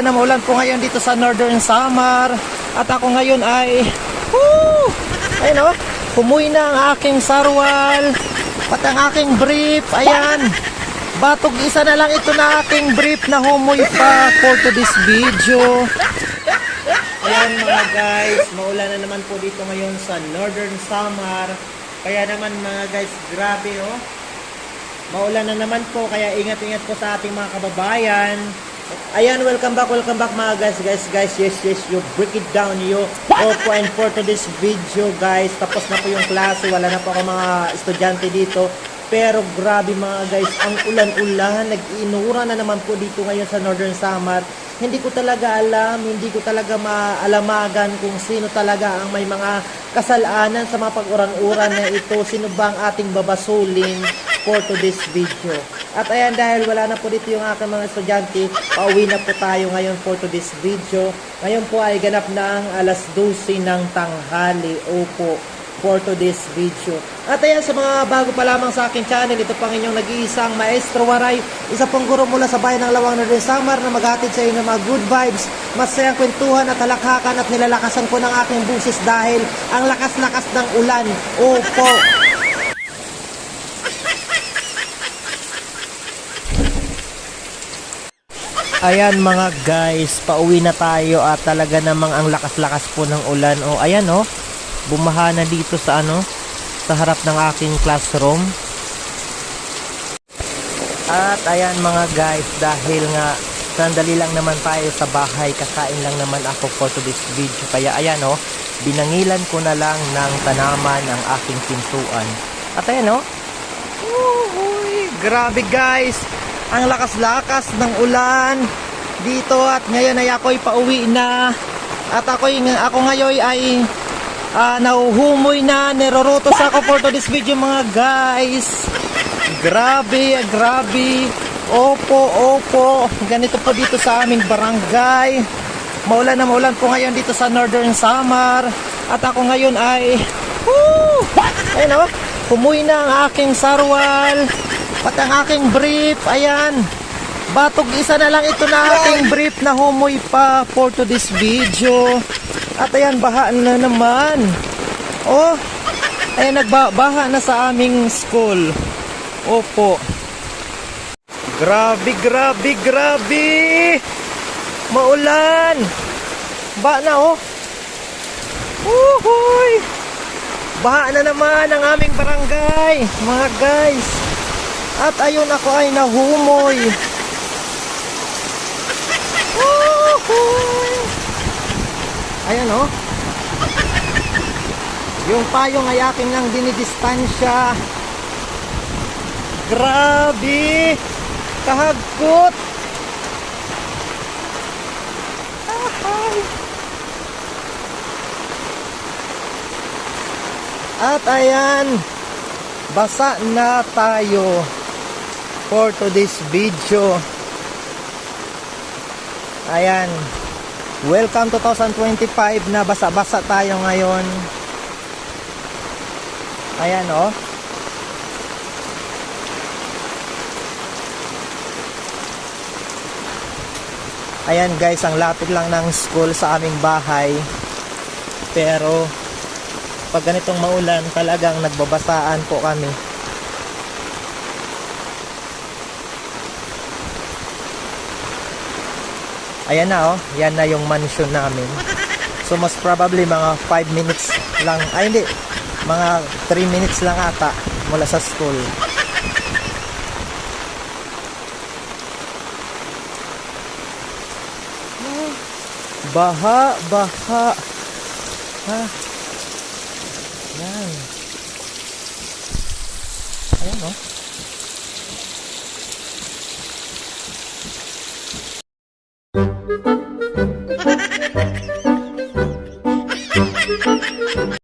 Maulan po ngayon dito sa Northern Samar. At ako ngayon ay ayun o, humuy na ang aking sarwal, pati ang aking brief. Ayan, batog isa na lang ito na aking brief na humuy pa for to this video. Ayan mga guys, maulan na naman po dito ngayon sa Northern Samar. Kaya naman mga guys, grabe oh, maulan na naman po, kaya ingat-ingat po sa ating mga kababayan. Ayan, welcome back mga guys. Yes, you break it down yo. And for to this video guys, tapos na po yung klase, wala na po ako mga estudyante dito. Pero grabe mga guys, ang ulan-ulan, nag-inura na naman po dito ngayon sa Northern Samar. Hindi ko talaga alam, hindi ko talaga maalamagan kung sino talaga ang may mga kasalanan sa mga pag-uran-uran na ito. Sino ba ang ating babasulin for to this video? At ayan, dahil wala na po dito yung aking mga estudyante, pauwi na po tayo ngayon for to this video. Ngayon po ay ganap na ang alas 12 ng tanghali. Opo, for to this video. At ayan, sa mga bago pa lamang sa aking channel, ito pang inyong nag-iisang Maestro Waray, isa pong guro mula sa bayan ng Lawang Northern Samar na maghatid sa inyo ng mga good vibes, masayang kwentuhan at halakhakan at nilalakasan ko ng aking busis dahil ang lakas-lakas ng ulan. Opo. Ayan mga guys, pauwi na tayo at talaga namang ang lakas-lakas po ng ulan. O ayan o, bumaha na dito sa sa harap ng aking classroom. At ayan mga guys, dahil nga sandali lang naman tayo sa bahay, kakain lang naman ako for to this video. Kaya ayan o, binangilan ko na lang ng tanaman ang aking pintuan. At ayan o, grabe guys, ang lakas-lakas ng ulan dito. At ngayon ay ako'y pauwi na. At ako ngayon ay nahuhumoy na, nirorotos ako for to this video mga guys. Grabe. Opo. Ganito po dito sa aming barangay. Maulan na maulan po ngayon dito sa Northern Samar. At ako ngayon ay ayun o, humuy na ang aking sarwal, pati ang aking brief. Ayan, batog isa na lang ito na aking brief na humuy pa for to this video. At ayan, baha na naman. Oh, ayan, nagbaha na sa aming school. Opo. Grabe. Maulan. Baha na oh. Uhuy. Baha na naman ang aming barangay, mga guys. At ayun, ako ay nahumoy. Ayan o, yung payong ay aking nang dinidistansya. Grabe, kahagkot. At ayan, basa na tayo for to this video. Ayan, welcome 2025 na basa-basa tayo ngayon. Ayan o. Ayan guys, ang lapit lang ng school sa aming bahay. Pero pag ganitong maulan, talagang nagbabasaan po kami. Ayan na oh, yan na yung mansion namin. So most probably mga 5 minutes lang, ay hindi, mga 3 minutes lang ata mula sa school. Baha. Ha? Yan. Ayan oh.